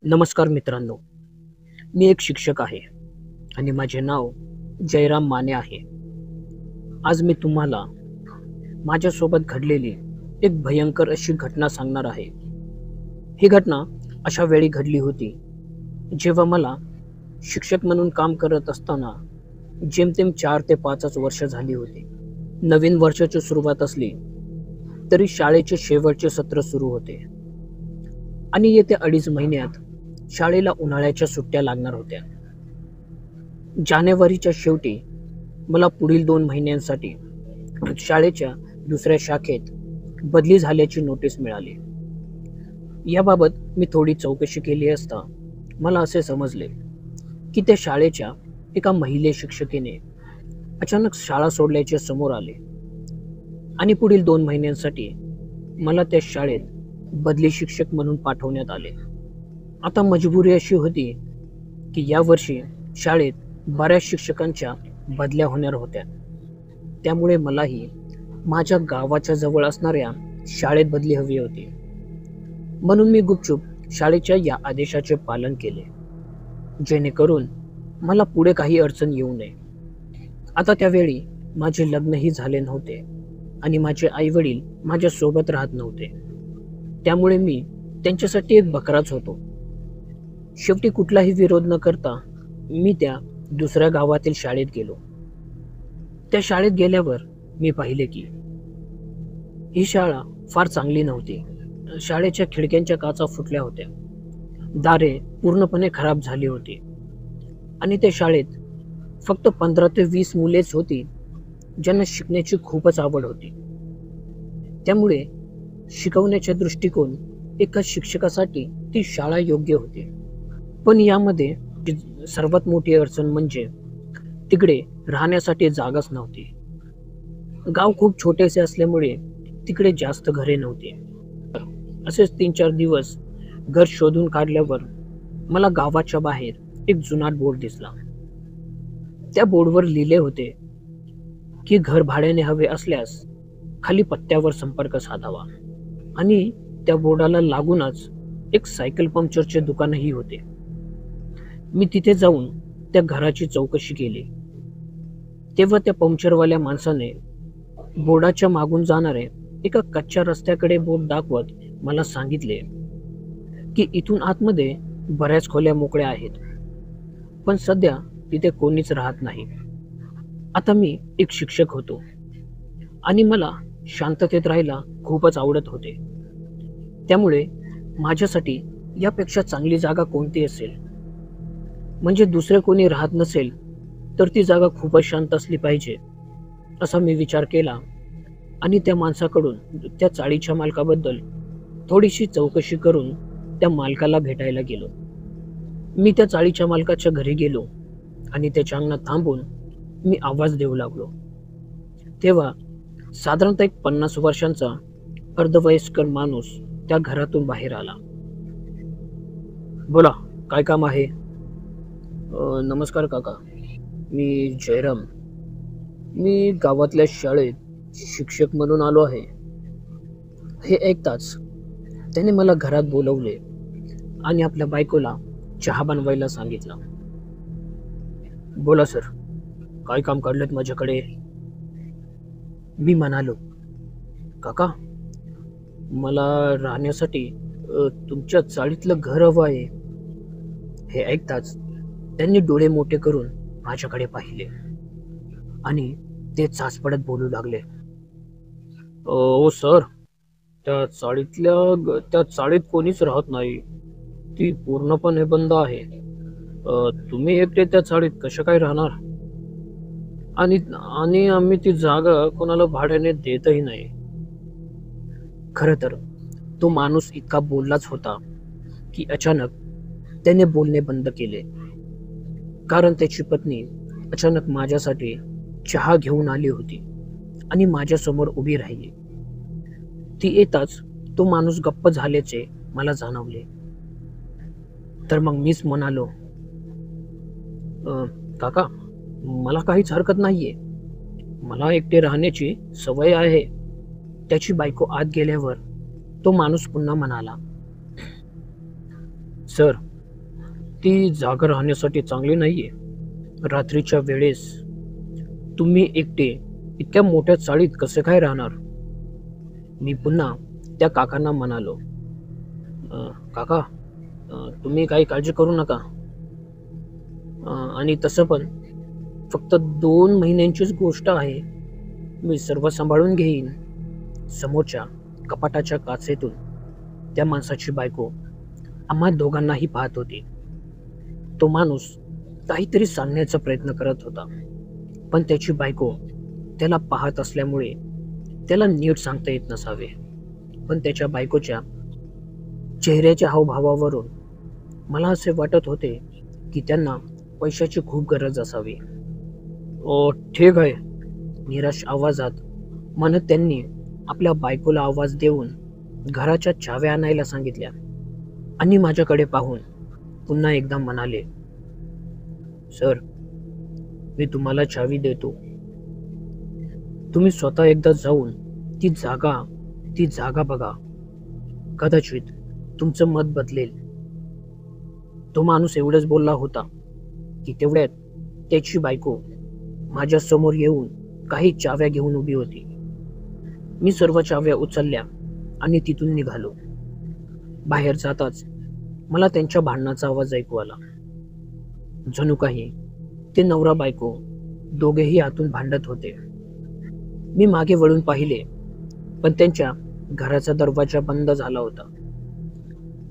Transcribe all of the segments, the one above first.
नमस्कार मित्रांनो, मी एक शिक्षक आहे आणि माझे नाव जयराम माने आहे. आज मी तुम्हाला माझ्यासोबत घडलेली एक भयंकर अशी घटना सांगणार आहे. ही घटना अशा वेळी घडली होती, जेव्हा मला शिक्षक म्हणून काम करत असताना जेमतेम 4 ते 5च वर्ष झाली होती. नवीन वर्षाची सुरुवात असली तरी शाळेचे शेवटचे सत्र सुरू होते आणि येत्या 2.5 महिन्यात शाळेला उन्हाळ्याच्या सुट्ट्या लागणार होत्या. जानेवारीच्या शेवटी मला पुढील 2 महिन्यांसाठी शाळेच्या दुसऱ्या शाखेत बदली झाल्याची नोटीस मिळाली. याबाबत मी थोडी चौकशी केली असता मला असे समजले की त्या शाळेच्या एका महिला शिक्षिकेने अचानक शाळा सोडल्याचे समोर आले आणि पुढील 2 महिन्यांसाठी मला त्या शाळेत बदली शिक्षक म्हणून पाठवण्यात आले. आता मजबुरी अशी होती की यावर्षी शाळेत बऱ्याच शिक्षकांच्या बदल्या होणार होत्या. त्यामुळे मलाही माझ्या गावाच्या जवळ असणाऱ्या शाळेत बदली हवी होती. म्हणून मी गुपचूप शाळेच्या या आदेशाचे पालन केले, जेणेकरून मला पुढे काही अडचण येऊ नये. आता त्यावेळी माझे लग्नही झाले नव्हते आणि माझे आई वडील माझ्या सोबत राहत नव्हते. त्यामुळे मी त्यांच्यासाठी एक बकराच होतो. शेवटी कुठलाही विरोध न करता मी त्या दुसऱ्या गावातील शाळेत गेलो. त्या शाळेत गेल्यावर मी पाहिले की ही शाळा फार चांगली नव्हती. शाळेच्या खिडक्यांच्या काचा फुटल्या होत्या, दारे पूर्णपणे खराब झाली होती आणि त्या शाळेत फक्त 15 ते 20 मुलेच होती ज्यांना शिकण्याची खूपच आवड होती. त्यामुळे शिकवण्याच्या दृष्टिकोन एका शिक्षकासाठी ती शाळा योग्य होती. पण यामध्ये सर्वात मोठी अडचण म्हणजे तिकडे राहण्यासाठी जागाच नव्हती. गाव खूप छोटेसे असल्यामुळे तिकडे जास्त घरे नव्हती. असेच 3-4 दिवस घर शोधून काढल्यावर मला गावाच्या बाहेर एक जुनाट बोर्ड दिसला. त्या बोर्डवर लिहिले होते की घर भाड्याने हवे असल्यास खाली पत्त्यावर संपर्क साधावा आणि त्या बोर्डाला लागूनच एक सायकल पंक्चरचे दुकानही होते. मी तिथे जाऊन त्या घराची चौकशी केली. तेव्हा त्या पंक्चरवाल्या माणसाने बोर्डाच्या मागून जाणारे एका कच्च्या रस्त्याकडे बोट दाखवत मला सांगितले की इथून आतमध्ये बऱ्याच खोल्या मोकळ्या आहेत, पण सध्या तिथे कोणीच राहत नाही. आता मी एक शिक्षक होतो आणि मला शांततेत राहायला खूपच आवडत होते. त्यामुळे माझ्यासाठी यापेक्षा चांगली जागा कोणती असेल? म्हणजे दुसरे कोणी राहत नसेल तर ती जागा खूपच शांत असली पाहिजे, असा मी विचार केला आणि त्या माणसाकडून त्या चाळीच्या मालकाबद्दल थोडीशी चौकशी करून त्या मालकाला भेटायला गेलो. मी त्या चाळीच्या मालकाच्या घरी गेलो आणि त्याच्या अंगणात थांबून मी आवाज देऊ लागलो. तेव्हा साधारणतः एक 50 वर्षांचा अर्धवयस्कर माणूस त्या घरातून बाहेर आला. बोला, काय काम आहे? नमस्कार काका, मी जयराम. मी गावातल्या शाळेत शिक्षक म्हणून आलो आहे. हे ऐकताच त्याने मला घरात बोलवले आणि आपल्या बायकोला चहा बनवायला सांगितलं. बोला सर, काय काम काढलेत माझ्याकडे? मी म्हणालो, काका, मला राहण्यासाठी तुमच्या चाळीतलं घर हवं आहे. हे ऐकताच त्यांनी डोळे मोठे करून माझ्याकडे पाहिले आणि ते चाचपडत बोलू लागले. ओ सर, त्या चाळीत कोणीच राहत नाही. ती पूर्णपणे बंद आहे. तुम्ही एकटे त्या चाळीत कशा काय राहणार? आणि आम्ही ती जागा कोणाला भाड्याने देतही नाही. खरं तर तो माणूस इतका बोललाच होता की अचानक त्याने बोलणे बंद केले, कारण त्याची पत्नी अचानक माझ्यासाठी चहा घेऊन आली होती आणि माझ्यासमोर उभी राहिली. ती येताच तो माणूस गप्प झाल्याचे मला जाणवले. तर मग मीच म्हणालो, काका, मला काहीच हरकत नाहीये. मला एकटे राहण्याची सवय आहे. त्याची बायको आत गेल्यावर तो माणूस पुन्हा म्हणाला, सर, ती जागा राहण्यासाठी चांगली नाहीये. रात्रीच्या वेळेस तुम्ही एकटे इतक्या मोठ्या चाळीत कसे काय राहणार? मी पुन्हा त्या काकांना म्हणालो, काका, तुम्ही काही काळजी करू नका. आणि तसं पण फक्त 2 महिन्यांचीच गोष्ट आहे. मी सर्व सांभाळून घेईन. समोरच्या कपाटाच्या काचेतून त्या माणसाची बायको आम्हा दोघांनाही पाहत होती. तो माणूस काहीतरी सांगण्याचा प्रयत्न करत होता, पण त्याची बायको त्याला पाहत असल्यामुळे त्याला नीट सांगता येत नसावे. पण त्याच्या बायकोच्या चेहऱ्याच्या हावभावावरून मला असे वाटत होते की त्यांना पैशाची खूप गरज असावी. ओ ठीक आहे, निराश आवाजात म्हणत त्यांनी आपल्या बायकोला आवाज देऊन घराच्या चाव्या आणायला सांगितल्या आणि माझ्याकडे पाहून पुन्हा एकदा म्हणाले, सर, मी तुम्हाला चावी देतो. तुम्ही स्वतः एकदा जाऊन ती जागा बघा. कदाचित तुमचं मत बदलेल. तो माणूस एवढंच बोलला होता की तेवढ्यात त्याची बायको माझ्या समोर येऊन काही चाव्या घेऊन उभी होती. मी सर्व चाव्या उचलल्या आणि तिथून निघालो. बाहेर जाताच मला त्यांच्या भांडणाचा आवाज ऐकू आला. जणू काही ते नवरा बायको दोघेही आतून भांडत होते. मी मागे वळून पाहिले, पण त्यांच्या घराचा दरवाजा बंद झाला होता.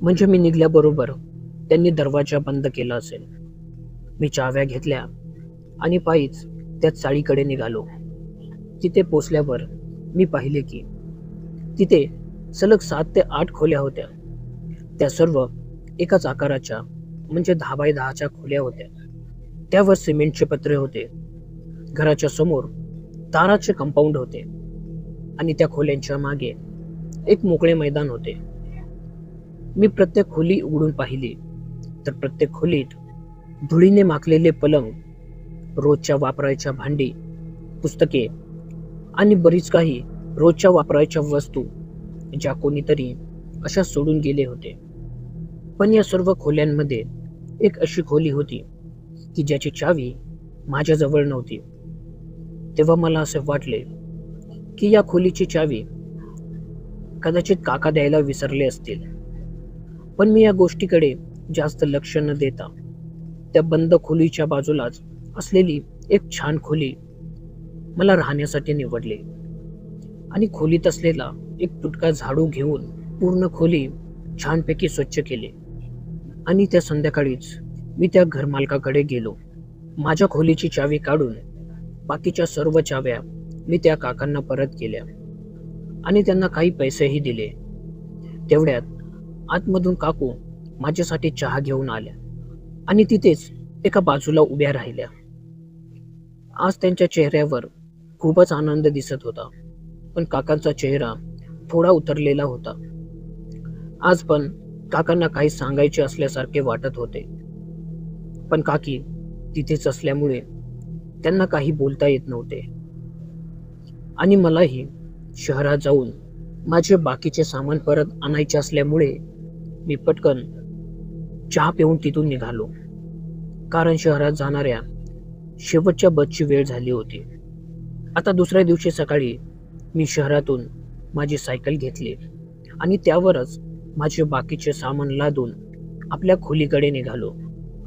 म्हणजे मी निघाल्याबरोबर त्यांनी दरवाजा बंद केला असेल. मी चाव्या घेतल्या आणि पायीच त्या चाळीकडे निघालो. तिथे पोचल्यावर मी पाहिले की तिथे सलग 7 ते 8 खोल्या होत्या. त्या सर्व एकाच आकाराच्या, म्हणजे 10 बाय 10च्या खोल्या होत्या. त्यावर सिमेंटचे पत्रे होते. घराच्या समोर ताराचे कंपाऊंड होते आणि त्या खोल्यांच्या मागे एक मोकळे मैदान होते. मी प्रत्येक खोली उघडून पाहिली तर प्रत्येक खोलीत धुळीने माखलेले पलंग, रोजच्या वापरायच्या भांडी, पुस्तके आणि बरीच काही रोजच्या वापरायच्या वस्तू ज्या कोणीतरी अशा सोडून गेले होते. पण या सर्व खोल्यांमध्ये एक अशी खोली होती की ज्याची चावी माझ्याजवळ नव्हती. तेव्हा मला असे वाटले की या खोलीची चावी कदाचित काका द्यायला विसरले असतील. पण मी या गोष्टीकडे जास्त लक्ष न देता त्या बंद खोलीच्या बाजूलाच असलेली एक छान खोली मला राहण्यासाठी निवडली आणि खोलीत असलेला एक तुटका झाडू घेऊन पूर्ण खोली छानपैकी स्वच्छ केली. आणि त्या संध्याकाळीच मी त्या घरमालकाकडे गेलो. माझ्या खोलीची चावी काढून बाकीच्या सर्व चाव्या मी त्या काकांना परत केल्या आणि त्यांना काही पैसेही दिले. तेवढ्यात आतमधून काकू माझ्यासाठी चहा घेऊन आल्या आणि तिथेच एका बाजूला उभ्या राहिल्या. आज त्यांच्या चेहऱ्यावर खूपच आनंद दिसत होता, पण काकांचा चेहरा थोडा उतरलेला होता. आज पण काकांना काही सांगायचे असल्यासारखे वाटत होते, पण काकी तिथेच असल्यामुळे त्यांना काही बोलता येत नव्हते. आणि मलाही शहरात जाऊन माझे बाकीचे सामान परत आणायचे असल्यामुळे मी पटकन चहा पिऊन तिथून निघालो, कारण शहरात जाणाऱ्या शेवटच्या बसची वेळ झाली होती. आता दुसऱ्या दिवशी सकाळी मी शहरातून माझी सायकल घेतली आणि त्यावरच माझे बाकीचे सामान लादून आपल्या खोलीकडे निघालो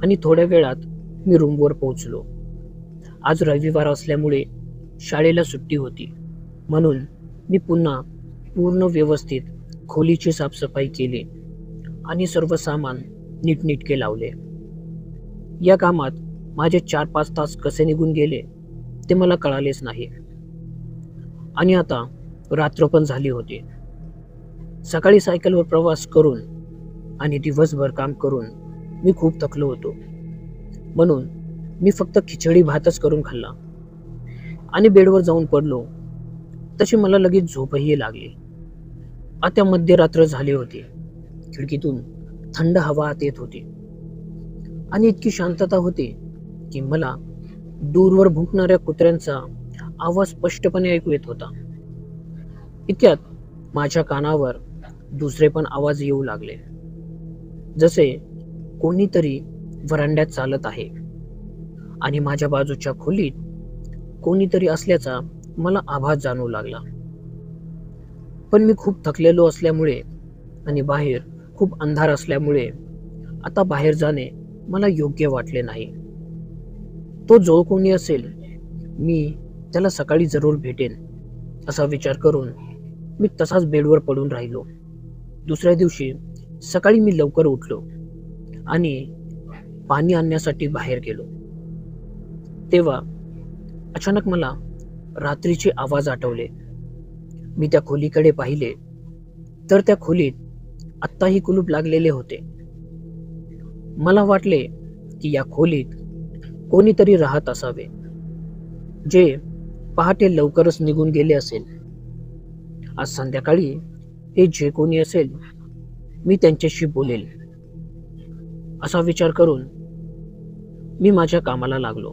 आणि थोड्या वेळात मी रूमवर पोहोचलो. आज रविवार असल्यामुळे शाळेला सुट्टी होती, म्हणून मी पुन्हा पूर्ण व्यवस्थित खोलीची साफसफाई केली आणि सर्व सामान नीटनेटके लावले. या कामात माझे 4-5 तास कसे निघून गेले ते मला कळालेच नाही. आणि आता रात्र पण झाली होती. सकाळी सायकलवर प्रवास करून आणि दिवसभर काम करून मी खूप थकलो होतो, म्हणून मी फक्त खिचडी भातच करून खाल्ला आणि बेडवर जाऊन पडलो. तशी मला लगेच झोपही लागली. आता मध्यरात्र झाली होती. खिडकीतून थंड हवा आत येत होती आणि इतकी शांतता होती की मला दूरवर भुंकणाऱ्या कुत्र्यांचा आवाज स्पष्टपणे ऐकू येत होता. इतक्यात माझ्या कानावर दुसरे पण आवाज येऊ लागले, जसे कोणीतरी व्हरांड्यात चालत आहे आणि माझ्या बाजूच्या खोलीत कोणीतरी असल्याचा मला आभास जाणवू लागला. पण मी खूप थकलेलो असल्यामुळे आणि बाहेर खूप अंधार असल्यामुळे आता बाहेर जाणे मला योग्य वाटले नाही. तो जो कोणी असेल मी त्याला सकाळी जरूर भेटेन असा विचार करून मी तसाच बेडवर पडून राहिलो. दुसऱ्या दिवशी सकाळी मी लवकर उठलो आणि पाणी आणण्यासाठी बाहेर गेलो. तेव्हा अचानक मला रात्रीचे आवाज आठवले. मी त्या खोलीकडे पाहिले तर त्या खोलीत आत्ताही कुलूप लागलेले होते. मला वाटले की या खोलीत कोणीतरी राहत असावे, जे पहाटे लवकरच निघून गेले असेल. आज संध्याकाळी हे जे कोणी असेल मी त्यांच्याशी बोलेल असा विचार करून मी माझ्या कामाला लागलो.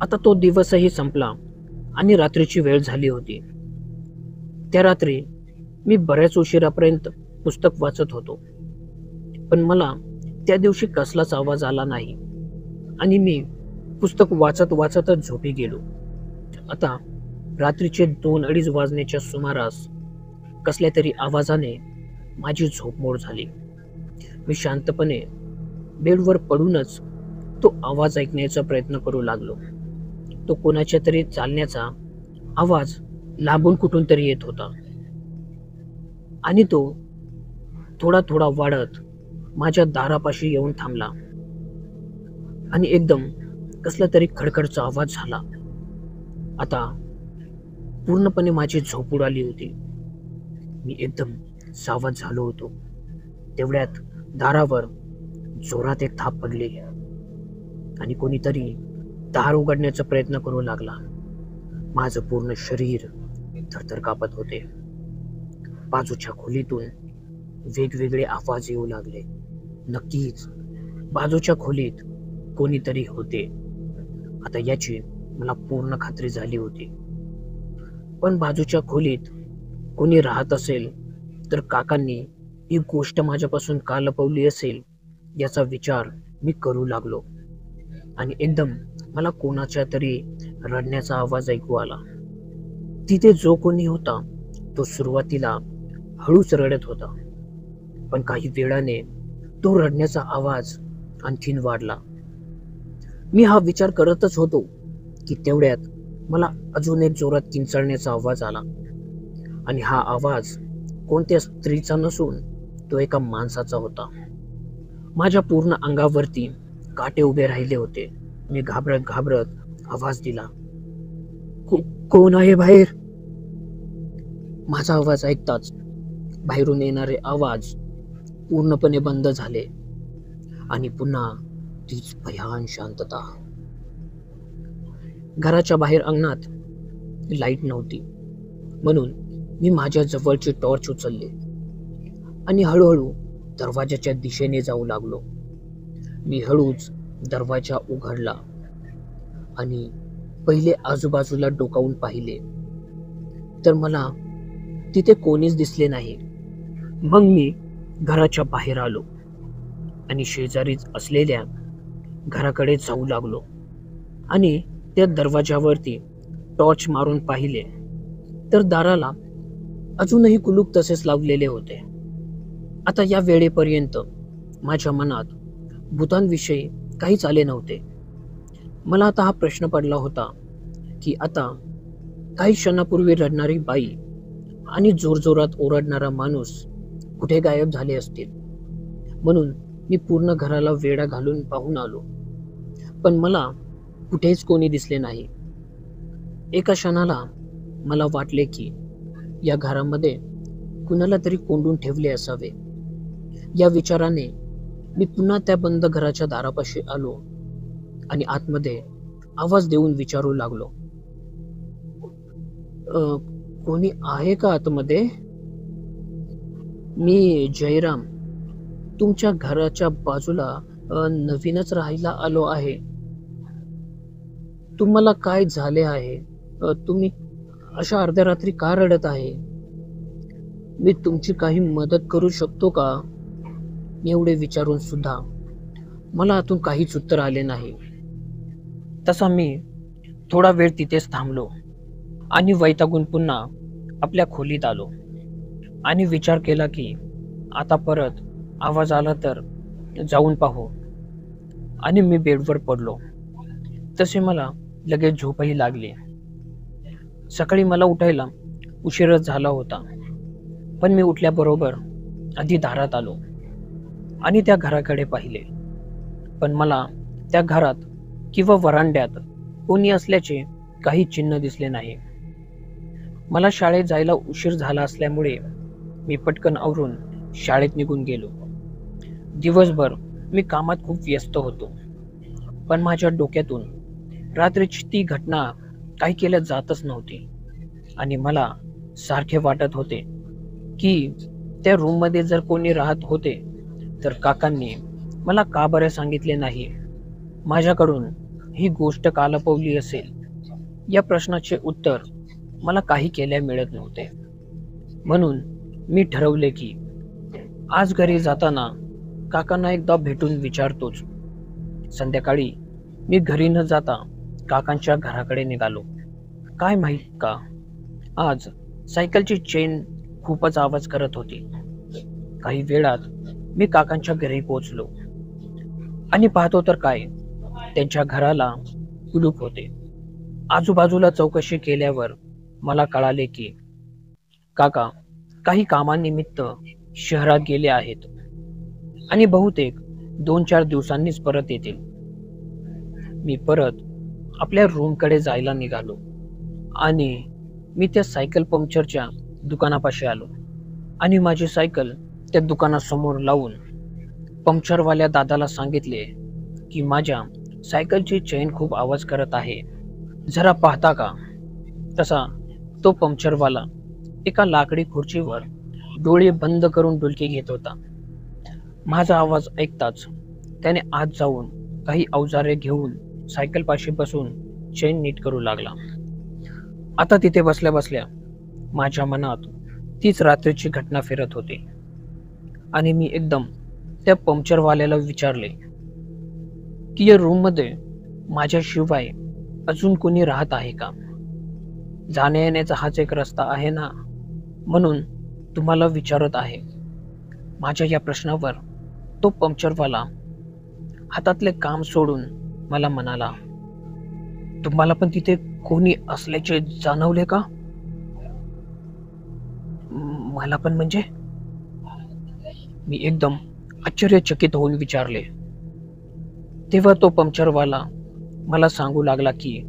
आता तो दिवसही संपला आणि रात्रीची वेळ झाली होती. त्या रात्री मी बऱ्याच उशिरापर्यंत पुस्तक वाचत होतो, पण मला त्या दिवशी कसलाच आवाज आला नाही आणि मी पुस्तक वाचत वाचतच झोपी गेलो. आता रात्रीचे 2-2:30 वाजण्याच्या सुमारास कसल्या तरी आवाजाने माझी झोप मोड झाली. मी शांतपणे बेडवर पडूनच तो आवाज ऐकण्याचा प्रयत्न करू लागलो. तो कोणाच्या तरी चालण्याचा आवाज लांबून कुठून तरी येत होता आणि तो थोडा थोडा वाढत माझ्या दारापाशी येऊन थांबला आणि एकदम कसला तरी खडखडचा आवाज झाला. आता पूर्णपणे माझी झोप उडाली होती. मी एकदम सावध झालो होतो. तेवढ्यात दारावर जोरात एक थाप पडली आणि कोणीतरी दार उघडण्याचा प्रयत्न करू लागला. माझं पूर्ण शरीर थरथर कापत होते. बाजूच्या खोलीतून वेगवेगळे आवाज येऊ लागले. नक्कीच बाजूच्या खोलीत कोणीतरी होते, आता याची मला पूर्ण खात्री झाली होती. पण बाजूच्या खोलीत कोणी राहत असेल तर काकांनी ही गोष्ट माझ्यापासून का लपवली असेल याचा विचार मी करू लागलो आणि एकदम मला कोणाच्या तरी रडण्याचा आवाज ऐकू आला. तिथे जो कोणी होता तो सुरुवातीला हळूच रडत होता, पण काही वेळाने तो रडण्याचा आवाज आणखीन वाढला. मी हा विचार करतच होतो की तेवढ्यात मला अजून एक जोरात किंचाळण्याचा आवाज आला आणि हा आवाज कोणत्या स्त्रीचा नसून तो एका माणसाचा होता. माझ्या पूर्ण अंगावरती काटे उभे राहिले होते. मी घाबरत घाबरत आवाज दिला, कोण आहे बाहेर? माझा आवाज ऐकताच बाहेरून येणारे आवाज पूर्णपणे बंद झाले आणि पुन्हा तीच भयान शांतता. घराच्या बाहेर अंगणात लाईट नव्हती, म्हणून मी माझ्या जवळची टॉर्च उचलली आणि हळूहळू दरवाजाच्या दिशेने जाऊ लागलो. मी हळूच दरवाजा उघडला आणि पहिले आजूबाजूला डोकावून पाहिले तर मला तिथे कोणीच दिसले नाही. मग मी घराच्या बाहेर आलो आणि शेजारीच असलेल्या घराकडे जाऊ लागलो आणि त्या दरवाजावरती टॉर्च मारून पाहिले तर दाराला अजूनही कुलूप तसेच लावलेले होते. आता या वेळेपर्यंत माझ्या मनात भूतांविषयी काहीच आले नव्हते. मला आता हा प्रश्न पडला होता की आता काही क्षणापूर्वी रडणारी बाई आणि जोरजोरात ओरडणारा माणूस कुठे गायब झाले असतील. म्हणून मी पूर्ण घराला वेढा घालून पाहून आलो, पण मला कुठेच कोणी दिसले नाही. एका क्षणाला मला वाटले की या घरामध्ये कुणाला तरी कोंडून ठेवले असावे. या विचाराने मी पुन्हा त्या बंद घराच्या दारापाशी आलो आणि आतमध्ये आवाज देऊन विचारू लागलो, कोणी आहे का आतमध्ये? मी जयराम, तुमच्या घराच्या बाजूला नवीनच राहायला आलो आहे. तुम्हाला काय झाले आहे? तुम्ही अशा अर्ध्या रात्री का रडत आहे? मी तुमची काही मदत करू शकतो का? एवढे विचारून सुद्धा मला आतून काहीच उत्तर आले नाही. तसा मी थोडा वेळ तिथेच थांबलो आणि वैतागून पुन्हा आपल्या खोलीत आलो आणि विचार केला की आता परत आवाज आला तर जाऊन पाहू. आणि मी बेडवर पडलो. तसे मला लगेच झोपही लागली. सकाळी मला उठायला उशीरच झाला होता, पण मी उठल्याबरोबर आधी दारात आलो आणि त्या घराकडे पाहिले. पण मला त्या घरात किंवा वरांड्यात कोणी असल्याचे काही चिन्ह दिसले नाही. मला शाळेत जायला उशीर झाला असल्यामुळे मी पटकन आवरून शाळेत निघून गेलो. दिवसभर मी कामात खूप व्यस्त होतो, पण माझ्या डोक्यातून रात्रीची ती घटना काही केल्या जातच नव्हती. आणि मला सारखे वाटत होते की त्या रूममध्ये जर कोणी राहत होते तर काकांनी मला का बरे सांगितले नाही, माझ्याकडून ही गोष्ट का लपवली असेल. या प्रश्नाचे उत्तर मला काही केल्या मिळत नव्हते. म्हणून मी ठरवले की आज घरी जाताना काकांना एकदा भेटून विचारतोच. संध्याकाळी मी घरी न जाता काकांच्या घराकडे निघालो. काय माहित का, आज सायकलची चेन खूपच आवाज करत होती. काही वेळात मी काकांच्या घरी पोहोचलो आणि पाहतो तर काय, त्यांच्या घराला कुलूप होते. आजूबाजूला चौकशी केल्यावर मला कळाले की काका काही कामानिमित्त शहरात गेले आहेत आणि बहुतेक 2-4 दिवसांनीच परत येतील. मी परत आपल्या रूमकडे जायला निघालो आणि मी त्या सायकल पंक्चरच्या दुकानापाशी आलो आणि माझी सायकल त्या दुकानासमोर लावून पंक्चरवाल्या दादाला सांगितले की माझ्या सायकलची चेन खूप आवाज करत आहे, जरा पाहता का. तसा तो पंक्चरवाला एका लाकडी खुर्चीवर डोळे बंद करून डुलकी घेत होता. माझा आवाज ऐकताच त्याने आत जाऊन काही अवजारे घेऊन सायकलपाशी बसून चेन नीट करू लागला. आता तिथे बसल्या बसल्या माझ्या मनात तीच रात्रीची घटना फिरत होती आणि मी एकदम त्या पंक्चरवाल्याला विचारले की या रूममध्ये माझ्याशिवाय अजून कोणी राहत आहे का. जाण्या येण्याचा हाच एक रस्ता आहे ना, म्हणून तुम्हाला विचारत आहे. माझ्या या प्रश्नावर तो पंक्चरवाला हातातले काम सोडून मला म्हणाला, तुम्हाला पण तिथे कोणी असल्याचे जाणवले का. मला पण म्हणजे. मी एकदम आश्चर्यचकित होऊन विचारले. तेव्हा तो पंक्चरवाला मला सांगू लागला की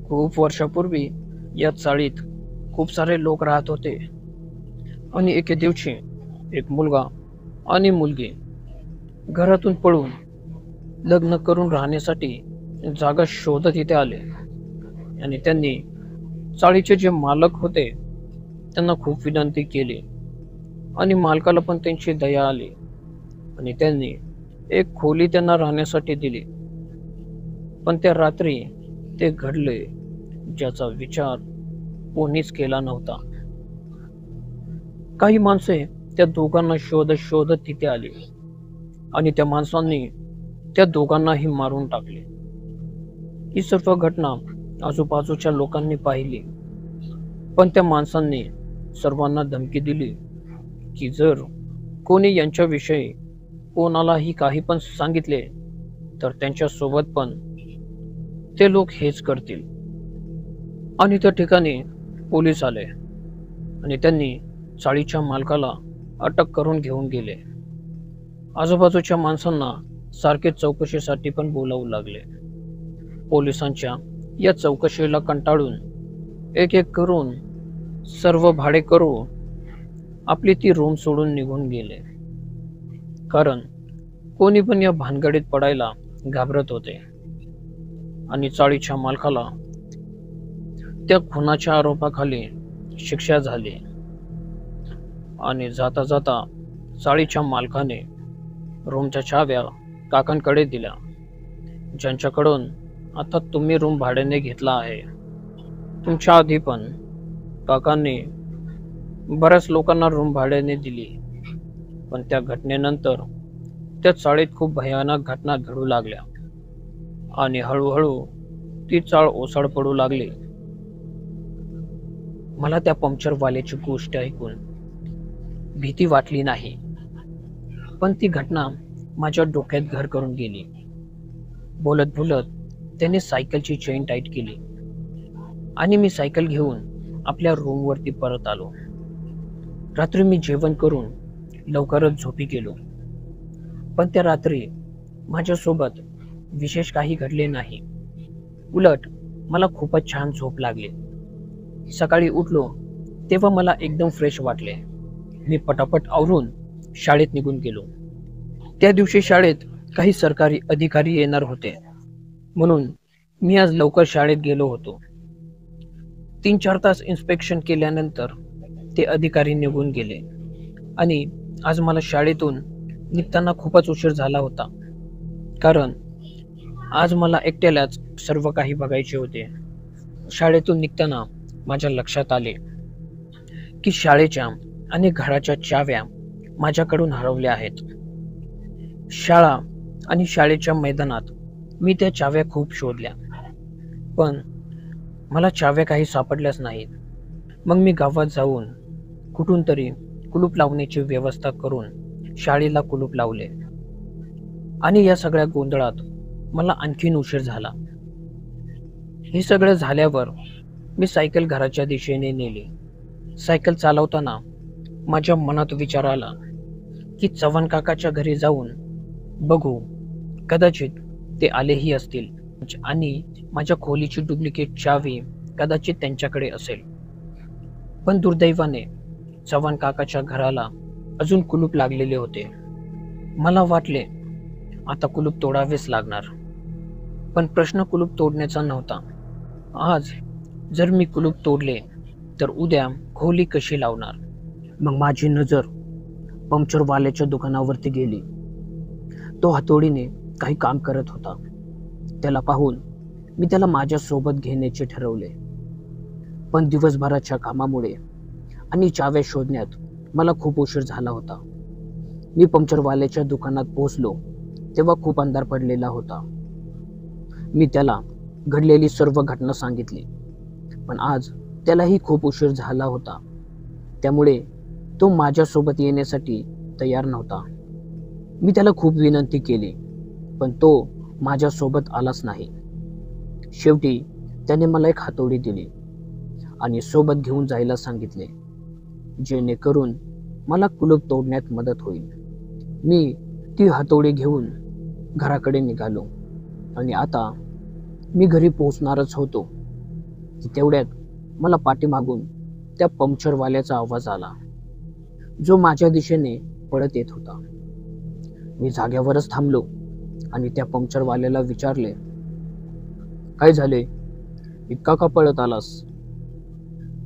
खूप वर्षापूर्वी या चाळीत खूप सारे लोक राहत होते आणि एके दिवशी एक मुलगा आणि मुलगी घरातून पळून लग्न करून राहण्यासाठी जागा शोधत इथे आले आणि त्यांनी चाळीचे जे मालक होते त्यांना खूप विनंती केली आणि मालकाला पण त्यांची दया आली आणि त्यांनी एक खोली त्यांना राहण्यासाठी दिली. पण त्या रात्री ते घडले ज्याचा विचार कोणीच केला नव्हता. काही माणसे त्या दोघांना शोधत शोधत तिथे आली आणि त्या माणसांनी त्या दोघांनाही मारून टाकले. ही सर्व घटना आजूबाजूच्या लोकांनी पाहिली, पण त्या माणसांनी सर्वांना धमकी दिली की जर कोणी यांच्याविषयी कोणालाही काही पण सांगितले तर त्यांच्या सोबत पण ते लोक हेच करतील. आणि त्या ठिकाणी पोलीस आले आणि त्यांनी चाळीच्या मालकाला अटक करून घेऊन गेले. आजूबाजूच्या माणसांना सारखे चौकशीसाठी पण बोलावू लागले. पोलिसांच्या या चौकशीला कंटाळून एक एक करून सर्व भाडेकरू आपली ती रूम सोडून निघून गेले, कारण कोणी पण या भानगडीत पडायला घाबरत होते. आणि चाळीच्या मालकाला त्या खुनाच्या आरोपाखाली शिक्षा झाली आणि जाता जाता चाळीच्या मालकाने रूमच्या चाव्या काकांकडे दिल्या, ज्यांच्याकडून आता तुम्ही रूम भाड्याने घेतला आहे. तुमच्या आधी पण काकांनी बऱ्याच लोकांना रूम भाड्याने दिली, पण त्या घटनेनंतर त्या चाळीत खूप भयानक घटना घडू लागल्या आणि हळूहळू ती चाळ ओसाड पडू लागली. मला त्या पंक्चरवाल्याची गोष्ट ऐकून भीती वाटली नाही, पण ती घटना माझ्या डोक्यात घर करून गेली. बोलत बोलत त्याने सायकलची चेन टाईट केली आणि मी सायकल घेऊन आपल्या रूमवरती परत आलो. रात्री मी जेवण करून लवकरच झोपी गेलो. पण त्या रात्री माझ्यासोबत विशेष काही घडले नाही. उलट मला खूपच छान झोप लागली. सकाळी उठलो तेव्हा मला एकदम फ्रेश वाटले. मी पटापट आवरून शाळेत निघून गेलो. त्या दिवशी शाळेत काही सरकारी अधिकारी येणार होते, म्हणून मी आज लवकर शाळेत गेलो होतो. 3-4 तास इन्स्पेक्शन केल्यानंतर ते अधिकारी निघून गेले आणि आज मला शाळेतून निघताना खूपच उशीर झाला होता, कारण आज मला एकट्यालाच सर्व काही बघायचे होते. शाळेतून निघताना माझ्या लक्षात आले की शाळेच्या आणि घराच्या चाव्या माझ्याकडून हरवल्या आहेत. शाळा आणि शाळेच्या मैदानात मी त्या चाव्या खूप शोधल्या, पण मला चाव्या काही सापडल्याच नाहीत. मग मी गावात जाऊन कुठून तरी कुलूप लावण्याची व्यवस्था करून शाळेला कुलूप लावले आणि या सगळ्या गोंधळात मला आणखीन उशीर झाला. हे सगळं झाल्यावर मी सायकल घराच्या दिशेने नेली. सायकल चालवताना माझ्या मनात विचार आला की चव्हाण काकाच्या घरी जाऊन बघू, कदाचित ते आलेही असतील आणि माझ्या खोलीची डुप्लिकेट चावी कदाचित त्यांच्याकडे असेल. पण दुर्दैवाने चव्हाण काकाच्या घराला अजून कुलूप लागलेले होते. मला वाटले आता कुलूप तोडावेच लागणार, पण प्रश्न कुलूप तोडण्याचा नव्हता. आज जर मी कुलूप तोडले तर उद्या खोली कशी लावणार? मग माझी नजर पंक्चरवाल्याच्या दुकानावरती गेली. तो हातोडीने काही काम करत होता. त्याला पाहून मी त्याला माझ्या सोबत घेण्याचे ठरवले, पण दिवसभराच्या कामामुळे आणि चाव्या शोधण्यात मला खूप उशीर झाला होता. मी पंक्चरवाल्याच्या दुकानात पोहोचलो तेव्हा खूप अंधार पडलेला होता. मी त्याला घडलेली सर्व घटना सांगितली, पण आज त्यालाही खूप उशीर झाला होता, त्यामुळे तो माझ्यासोबत येण्यासाठी तयार नव्हता. मी त्याला खूप विनंती केली, पण तो माझ्यासोबत आलाच नाही. शेवटी त्याने मला एक हातोडी दिली आणि सोबत घेऊन जायला सांगितले, जेणेकरून मला कुलूप तोडण्यात मदत होईल. मी ती हातोडी घेऊन घराकडे निघालो आणि आता मी घरी पोहोचणारच होतो की तेवढ्यात मला पाठीमागून त्या पंक्चरवाल्याचा आवाज आला, जो माझ्या दिशेने पळत येत होता. मी जाग्यावरच थांबलो आणि त्या पंक्चरवाल्याला विचारले, काय झाले, इतका का पळत आलास?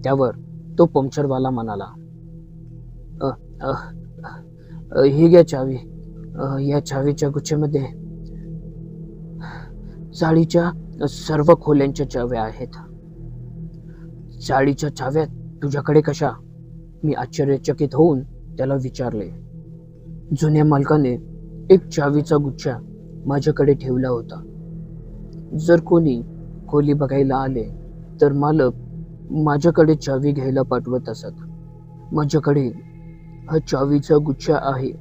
त्यावर तो पंक्चरवाला म्हणाला, ही घ्या चावी. या चावीच्या गुच्छेमध्ये चाळीच्या सर्व खोल्यांच्या चाव्या आहेत. चाळीच्या चाव्या तुझ्याकडे कशा? मी आश्चर्यचकित होऊन त्याला विचारले. जुन्या मालकाने एक चावीचा गुच्छा माझ्याकडे ठेवला होता. जर कोणी खोली बघायला आले तर मालक माझ्याकडे चावी घ्यायला पाठवत असत. माझ्याकडे हा चावीचा गुच्छा आहे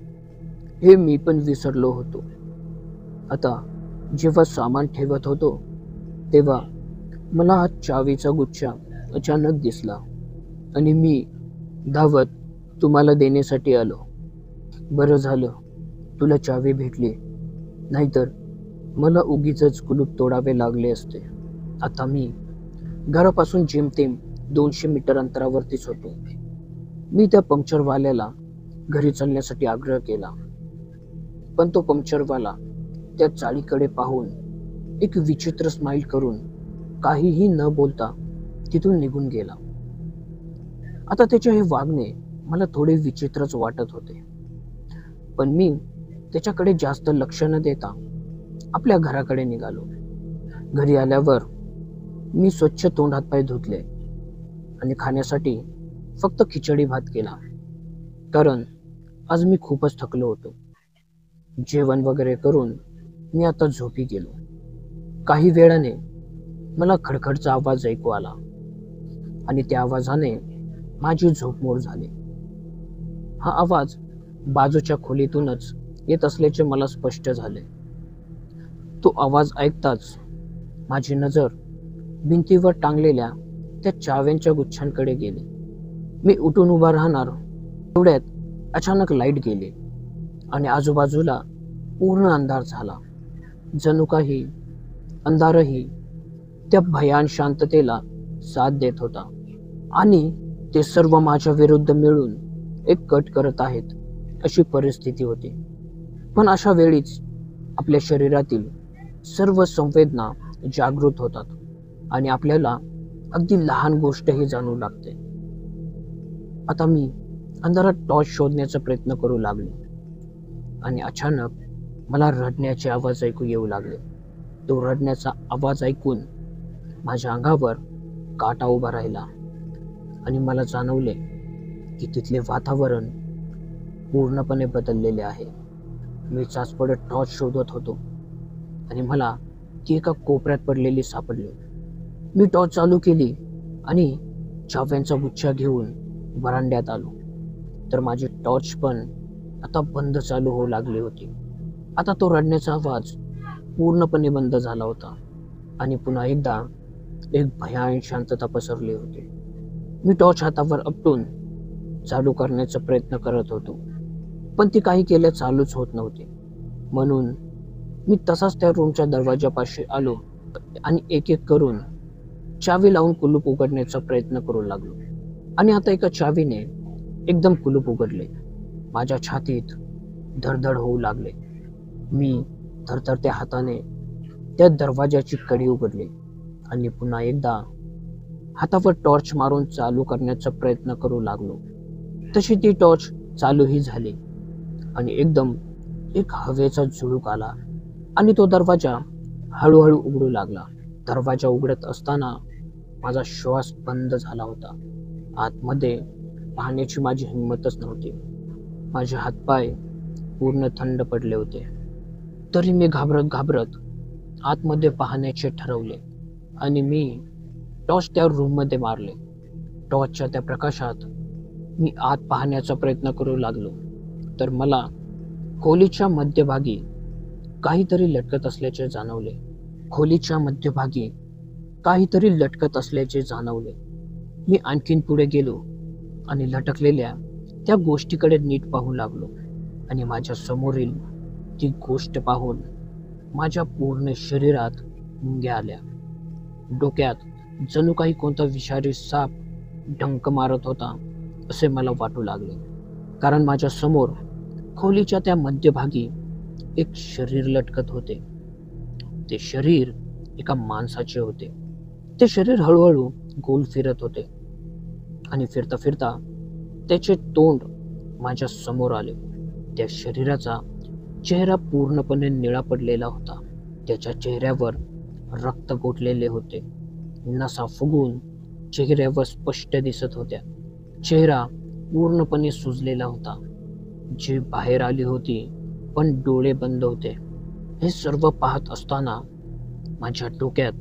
हे मी पण विसरलो होतो. आता जेव्हा सामान ठेवत होतो तेव्हा मला हा चावीचा गुच्छा अचानक दिसला आणि मी धावत तुम्हाला देण्यासाठी आलो. बरं झालं तुला चावी भेटली, नाहीतर मला उगीचच कुलूप तोडावे लागले असते. आता मी घरापासून जेमतेम 200 मीटर अंतरावरतीच होतो. मी त्या पंक्चरवाल्याला घरी चालण्यासाठी आग्रह केला, पण तो पंक्चरवाला त्या चाळीकडे पाहून एक विचित्र स्माईल करून काहीही न बोलता तिथून निघून गेला. आता त्याचे हे वागणे मला थोडे विचित्रच वाटत होते, पण मी त्याच्याकडे जास्त लक्ष न देता आपल्या घराकडे निघालो. घरी आल्यावर मी स्वच्छ तोंड हातपाय धुतले आणि खाण्यासाठी फक्त खिचडी भात केला, कारण आज मी खूपच थकलो होतो. जेवण वगैरे करून मी आता झोपी गेलो. काही वेळाने मला खडखडचा आवाज ऐकू आला आणि त्या आवाजाने माझी झोप मोड झाली. हा आवाज बाजूच्या खोलीतूनच येत असल्याचे मला स्पष्ट झाले. तो आवाज ऐकताच माझी नजर भिंतीवर टांगलेल्या त्या चाव्यांच्या गुच्छांकडे गेली. मी उठून उभा राहणार तेवढ्यात अचानक लाईट गेली आणि आजूबाजूला पूर्ण अंधार झाला. जणू काही अंधारही त्या भयान शांततेला साथ देत होता आणि ते सर्व माझ्या विरुद्ध मिळून एक कट करत आहेत अशी परिस्थिती होती. पण अशा वेळीच आपल्या शरीरातील सर्व संवेदना जागृत होतात आणि आपल्याला अगदी लहान गोष्टही जाणू लागते. आता मी अंधारात टॉर्च शोधण्याचा प्रयत्न करू लागलो आणि अचानक मला रडण्याचे आवाज ऐकू येऊ लागले. तो रडण्याचा आवाज ऐकून माझ्या अंगावर काटा उभा राहिला आणि मला जाणवले की तिथले वातावरण पूर्णपणे बदललेले आहे. मी चाचपडत टॉर्च शोधत होतो आणि मला ती एका कोपऱ्यात पडलेली सापडली. मी टॉर्च चालू केली आणि चाव्यांचा गुच्छा घेऊन वरांड्यात आलो तर माझी टॉर्च पण आता बंद चालू होऊ लागली होती. आता तो रडण्याचा आवाज पूर्णपणे बंद झाला होता आणि पुन्हा एकदा एक भयान शांतता पसरली होती. मी टॉर्च हातावर आपटून चालू करण्याचा प्रयत्न करत होतो पण ती काही केल्या चालूच होत नव्हती. म्हणून मी तसाच त्या रूमच्या दरवाजापाशी आलो आणि एक एक करून चावी लावून कुलूप उघडण्याचा प्रयत्न करू लागलो आणि आता एका चावीने एकदम कुलूप उघडले. माझ्या छातीत धडधड होऊ लागले. मी थरथरत्या हाताने त्या दरवाजाची कडी उघडली आणि पुन्हा एकदा हातावर टॉर्च मारून चालू करण्याचा प्रयत्न करू लागलो. तशी ती टॉर्च चालूही झाली आणि एकदम एक हवेचा झुळूक आला आणि तो दरवाजा हळूहळू उघडू लागला. दरवाजा उघडत असताना माझा श्वास बंद झाला होता. आतमध्ये पाहण्याची माझी हिंमतच नव्हती. माझे हातपाय पूर्ण थंड पडले होते. तरी मी घाबरत घाबरत आतमध्ये पाहण्याचे ठरवले आणि मी टॉर्च त्या रूममध्ये मारले. टॉर्चच्या त्या प्रकाशात मी आत पाहण्याचा प्रयत्न करू लागलो तर मला खोलीच्या मध्यभागी काहीतरी लटकत असल्याचे जाणवले. खोलीच्या मध्यभागी काहीतरी लटकत असल्याचे जाणवले. मी आणखीन पुढे गेलो आणि लटकलेल्या त्या गोष्टीकडे नीट पाहू लागलो आणि माझ्या समोरील ती गोष्ट पाहून माझ्या पूर्ण शरीरात मुंग्या आल्या. डोक्यात जणू काही कोणता विषारी साप डंक मारत होता असे मला वाटू लागले. कारण माझ्या समोर खोलीच्या त्या मध्यभागी एक शरीर लटकत होते. ते शरीर एका माणसाचे होते. ते शरीर हळूहळू गोल फिरत होते आणि फिरता फिरता त्याचे तोंड माझ्या समोर आले. त्या शरीराचा चेहरा पूर्णपणे निळा पडलेला होता. त्याच्या चेहऱ्यावर रक्त गोठलेले होते. नसा फुगून चेहऱ्यावर स्पष्ट दिसत होत्या. चेहरा पूर्णपणे सुजलेला होता. जीभ बाहेर आली होती पण डोळे बंद होते. हे सर्व पाहत असताना माझ्या डोक्यात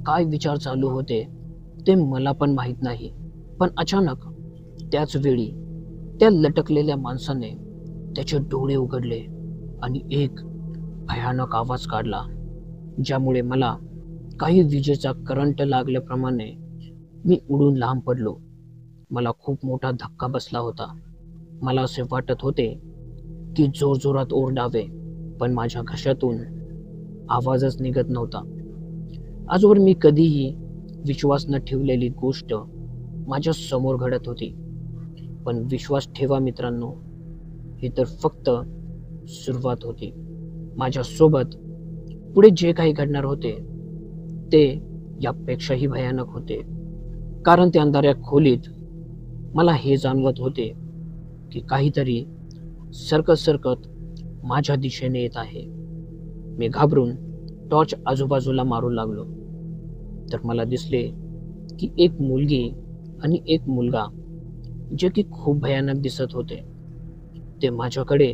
काय विचार चालू होते ते मला पण माहीत नाही. पण अचानक त्याच वेळी त्या लटकलेल्या माणसाने त्याचे डोळे उघडले आणि एक भयानक आवाज काढला ज्यामुळे मला काही विजेचा करंट लागल्याप्रमाणे मी उडून लांब पडलो. मला खूप मोठा धक्का बसला होता. मला असे वाटत होते की जोरजोरात ओरडावे पण माझ्या घशातून आवाजच निघत नव्हता. आजवर मी कधीही विश्वास न ठेवलेली गोष्ट माझ्या समोर घडत होती. पण विश्वास ठेवा मित्रांनो, ही तर फक्त सुरुवात होती. माझ्यासोबत पुढे जे काही घडणार होते ते यापेक्षाही भयानक होते. कारण त्या अंधाऱ्या खोलीत मला हे जाणवत होते की काहीतरी सरकत सरकत माझ्या दिशेने येत आहे. मी घाबरून टॉर्च आजूबाजूला मारू लागलो तर मला दिसले की एक मुलगी आणि एक मुलगा जे की खूप भयानक दिसत होते. ते माझ्याकडे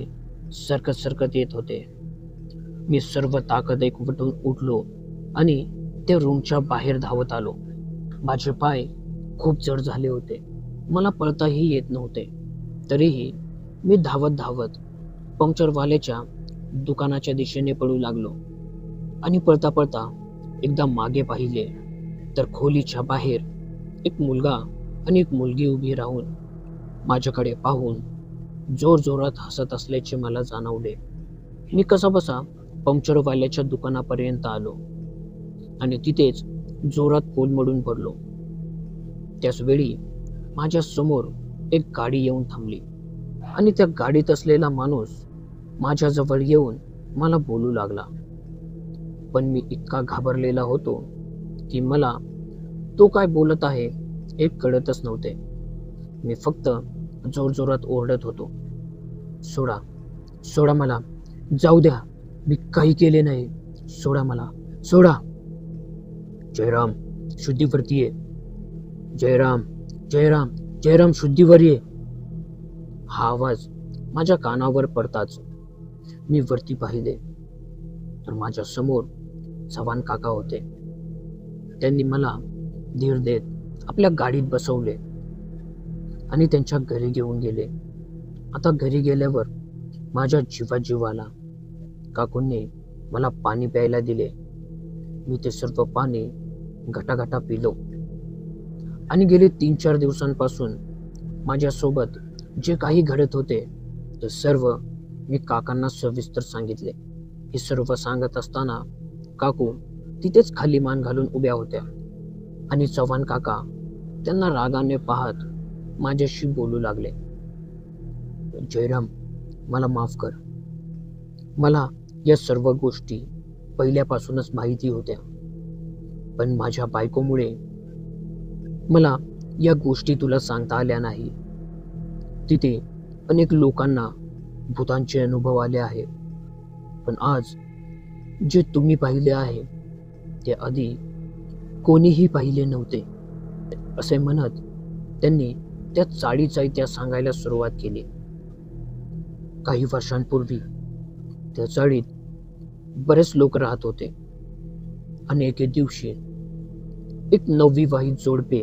सरकत सरकत येत होते. मी सर्व ताकद एकवटून उठलो आणि त्या रूमच्या बाहेर धावत आलो. माझे पाय खूप जड झाले होते. मला पळताही येत नव्हते. तरीही मी धावत धावत पंक्चरवाल्याच्या दुकानाच्या दिशेने पळू लागलो आणि पळता पळता एकदा मागे पाहिले तर खोलीच्या बाहेर एक मुलगा आणि एक मुलगी उभी राहून माझ्याकडे पाहून जोरजोरात हसत असल्याचे मला जाणवले. मी कसाबसा पंक्चरवाल्याच्या दुकानापर्यंत आलो आणि तिथेच जोरात कोलमडून पडलो. त्याच वेळी माझ्या समोर एक गाडी येऊन थांबली आणि त्या गाडीत असलेला माणूस माझ्याजवळ येऊन मला बोलू लागला. पण मी इतका घाबरलेला होतो की मला तो काय बोलत आहे हे कळतच नव्हते. मी फक्त जोरजोरात ओरडत होतो, सोडा, सोडा मला, जाऊ द्या, मी काही केले नाही, सोडा मला, सोडा. जयराम, शुद्धीवरती ये. जयराम, जयराम, जयराम, शुद्धीवर ये. हा आवाज माझ्या कानावर पडताच मी वरती पाहिले तर माझ्या समोर चव्हाण काका होते. त्यांनी मला धीर देत आपल्या गाडीत बसवले आणि त्यांच्या घरी घेऊन गेले. आता घरी गेल्यावर माझ्या जीवाला काकूंनी मला पाणी प्यायला दिले. मी ते सर्व पाणी घटाघटा पिलो आणि गेले 3-4 दिवसांपासून माझ्यासोबत जे काही घडत होते ते सर्व मी काकांना सविस्तर सांगितले. हे सर्व सांगत असताना काकू तिथेच खाली मान घालून उभ्या होत्या आणि चव्हाण काका त्यांना रागाने पाहत माझ्याशी बोलू लागले. जयराम, मला माफ कर. मला या सर्व गोष्टी पहिल्यापासूनच माहिती होत्या, पण माझ्या बायकोमुळे मला या गोष्टी तुला सांगता आल्या नाही. तिथे अनेक लोकांना भूतांचे अनुभव आले आहे, पण आज जे तुम्ही पाहिले आहे ते आधी कोणीही पाहिले नव्हते. असे म्हणत त्यांनी त्या चाळीच्या सांगायला सुरुवात केली. काही वर्षांपूर्वी त्या चाळीत बरेच लोक राहत होते आणि एके दिवशी एक नवविवाहित जोडपे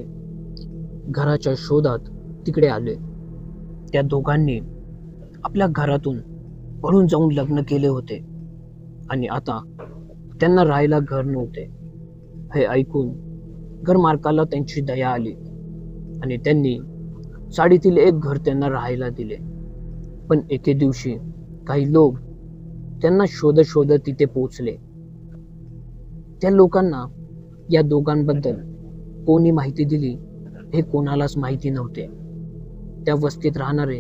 घराच्या शोधात तिकडे आले. त्या दोघांनी आपल्या घरातून पळून जाऊन लग्न केले होते आणि आता त्यांना राहायला घर नव्हते. हे ऐकून घरमालकाला त्यांची दया आली आणि त्यांनी चाळीतील एक घर त्यांना राहायला दिले. पण एके दिवशी काही लोक त्यांना शोधत तिथे पोहोचले. त्या लोकांना या दोघांबद्दल कोणी माहिती दिली हे कोणालाच माहिती नव्हते. त्या वस्तीत राहणारे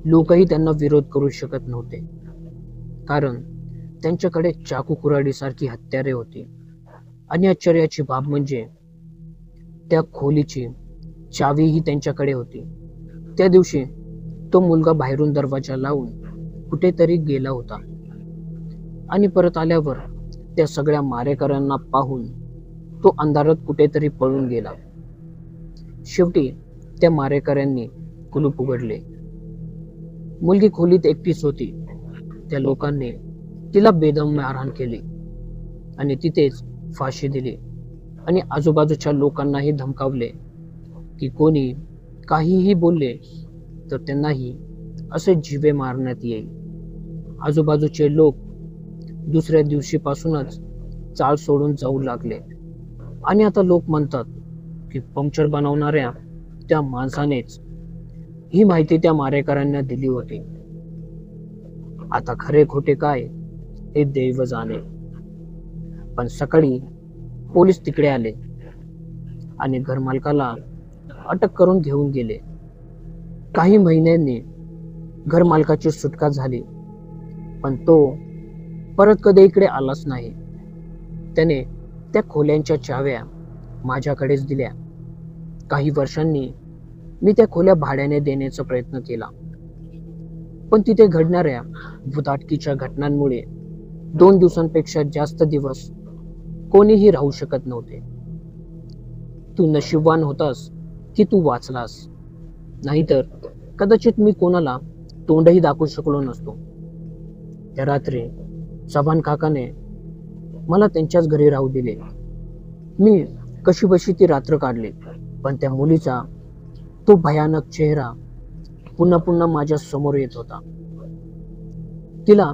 लोकही त्यांना विरोध करू शकत नव्हते, कारण त्यांच्याकडे चाकू कुऱ्हाडीसारखी हत्यारे होती. आणि आश्चर्याची बाब म्हणजे त्या खोलीची चावीही त्यांच्याकडे होती. त्या दिवशी तो मुलगा बाहेरून दरवाजा लावून कुठेतरी गेला होता आणि परत आल्यावर त्या सगळ्या मारेकऱ्यांना पाहून तो अंधारात कुठेतरी पळून गेला. शेवटी त्या मारेकऱ्यांनी कुलूप उघडले. मुलगी खोलीत एकटीच होती. त्या लोकांनी तिला बेदम मारहाण केली आणि तिथेच फाशी दिली आणि आजूबाजूच्या लोकांनाही धमकावले की कोणी काहीही बोलले तर त्यांनाही असे जीवे मारण्यात येईल. आजूबाजूचे लोक दुसऱ्या दिवशीपासूनच चाळ सोडून जाऊ लागले आणि आता लोक म्हणतात की पंक्चर बनवणाऱ्या त्या माणसानेच ही माहिती त्या मारेकऱ्यांना दिली होती. आता खरे खोटे काय हे देव जाणे. पण सकाळी पोलीस तिकडे आले आणि घरमालकाला अटक करून घेऊन गेले. काही महिन्यांनी घरमालकाची सुटका झाली, पण तो परत कधी इकडे आलाच नाही. त्याने त्या खोल्यांच्या चाव्या माझ्याकडेच दिल्या. काही वर्षांनी मी त्या खोल्या भाड्याने देण्याचा प्रयत्न केला, पण तिथे घडणाऱ्या भूताटकीच्या घटनांमुळे 2 दिवसांपेक्षा जास्त दिवस कोणीही राहू शकत नव्हते. तू नशीबवान होतास की तू वाचलास, नाहीतर कदाचित मी कोणाला तोंडही दाखवू शकलो नसतो. त्या रात्री चव्हाण काकाने मला त्यांच्याच घरी राहू दिले. मी कशीबशी ती रात्र काढली, पण त्या मुलीचा तो भयानक चेहरा पुन्हा पुन्हा माझ्या समोर येत होता. तिला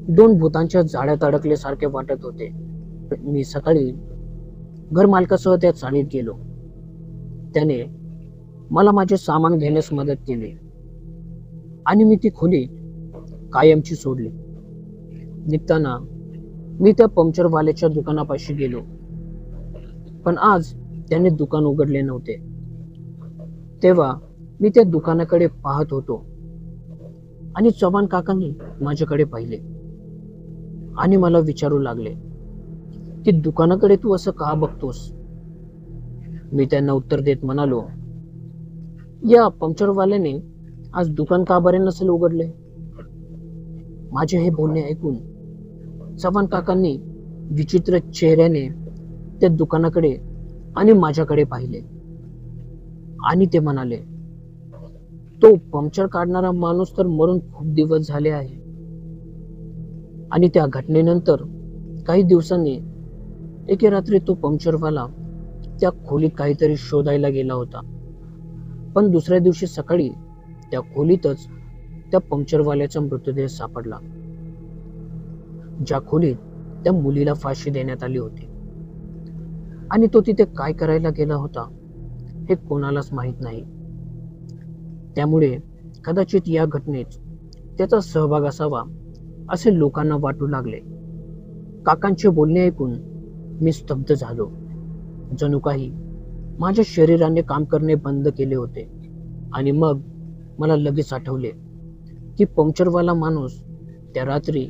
दोन भूतांच्या जाळ्यात अडकल्यासारखे वाटत होते. मी सकाळी घर मालकासह त्या चाळीत गेलो. त्याने मला माझे सामान घेण्यास मदत केली आणि मी ती खोली कायमची सोडली. निघताना मी त्या पंक्चरवाल्याच्या दुकानापाशी गेलो, पण आज त्याने दुकान उघडले नव्हते. तेव्हा मी त्या दुकानाकडे पाहत होतो आणि चव्हाण काकांनी माझ्याकडे पाहिले आणि मला विचारू लागले की दुकानाकडे तू असं का बघतोस? मी त्यांना उत्तर देत म्हणालो, या पंक्चरवाल्याने आज दुकान का बरे नसेल उघडले? माझे हे बोलणे ऐकून चव्हाण काकांनी विचित्र चेहऱ्याने त्या दुकानाकडे आणि माझ्याकडे पाहिले आणि ते म्हणाले, तो पंक्चर काढणारा माणूस तर मरून खूप दिवस झाले आहे. आणि त्या घटनेनंतर काही दिवसांनी एके रात्री तो पंक्चरवाला त्या खोलीत काहीतरी शोधायला गेला होता, पण दुसऱ्या दिवशी सकाळी त्या खोलीतच त्या पंक्चरवाल्याचा मृतदेह सापडला, ज्या खोलीत त्या मुलीला फाशी देण्यात आली होती. आणि तो तिथे काय करायला गेला होता हे कोणालाच माहित नाही. त्यामुळे कदाचित या घटनेत त्याचा सहभाग असावा असे लोकांना वाटू लागले. काकांचे बोलणे ऐकून मी स्तब्ध झालो. जणू काही माझ्या शरीराने काम करणे बंद केले होते. आणि मग मला लगेच आठवले की पंक्चरवाला माणूस त्या रात्री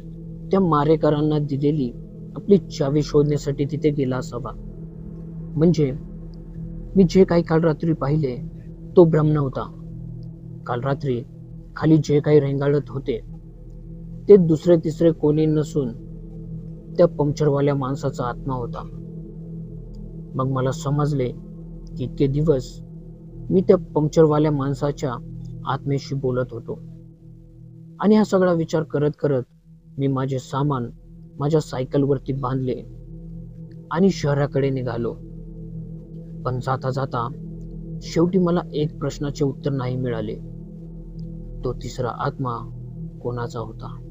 त्या मारेकरांना दिलेली आपली चावी शोधण्यासाठी तिथे गेला असावा. म्हणजे मी जे काही काल रात्री पाहिले तो भ्रम नव्हता. काल रात्री खाली जे काही रेंगाळत होते ते दुसरे तिसरे कोणी नसून त्या पंक्चरवाल्या माणसाचा आत्मा होता. मग मला समजले की इतके दिवस मी त्या पंक्चरवाल्या माणसाच्या आत्मेशी बोलत होतो. आणि हा सगळा विचार करत करत मी माझे सामान माझ्या सायकलवरती बांधले आणि शहराकडे निघालो. पण जाता जाता शेवटी मला एक प्रश्नाचे उत्तर नाही मिळाले. तो तिसरा आत्मा कोणाचा होता?